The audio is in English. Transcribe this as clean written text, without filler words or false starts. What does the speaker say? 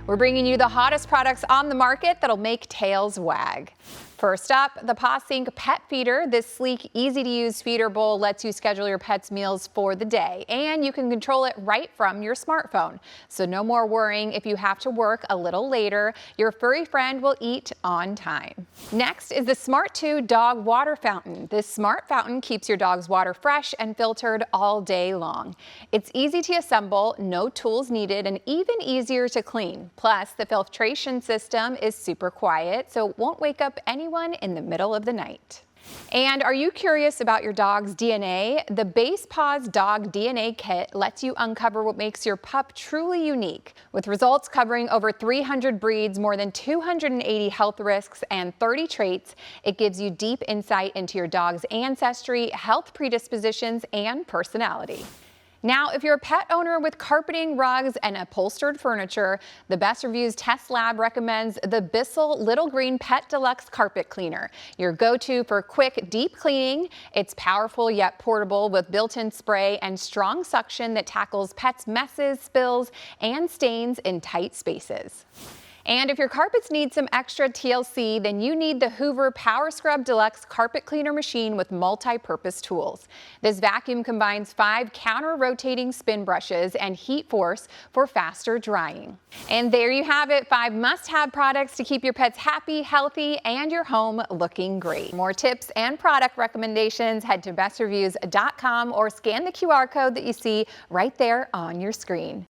We're bringing you the hottest products on the market that'll make tails wag. First up, the Pawsync Pet Feeder. This sleek, easy-to-use feeder bowl lets you schedule your pet's meals for the day, and you can control it right from your smartphone. So no more worrying if you have to work a little later. Your furry friend will eat on time. Next is the SMARTOO Dog Water Fountain. This smart fountain keeps your dog's water fresh and filtered all day long. It's easy to assemble, no tools needed, and even easier to clean. Plus, the filtration system is super quiet, so it won't wake up anyone in the middle of the night. And are you curious about your dog's DNA? The Basepaws Dog DNA Kit lets you uncover what makes your pup truly unique. With results covering over 300 breeds, more than 280 health risks, and 30 traits, it gives you deep insight into your dog's ancestry, health predispositions, and personality. Now, if you're a pet owner with carpeting, rugs, and upholstered furniture, the Best Reviews Test Lab recommends the Bissell Little Green Pet Deluxe Carpet Cleaner, your go-to for quick, deep cleaning. It's powerful yet portable with built-in spray and strong suction that tackles pets' messes, spills, and stains in tight spaces. And if your carpets need some extra TLC, then you need the Hoover PowerScrub Deluxe Carpet Cleaner Machine with multi-purpose tools. This vacuum combines 5 counter-rotating spin brushes and heat force for faster drying. And there you have it, 5 must-have products to keep your pets happy, healthy, and your home looking great. For more tips and product recommendations, head to bestreviews.com or scan the QR code that you see right there on your screen.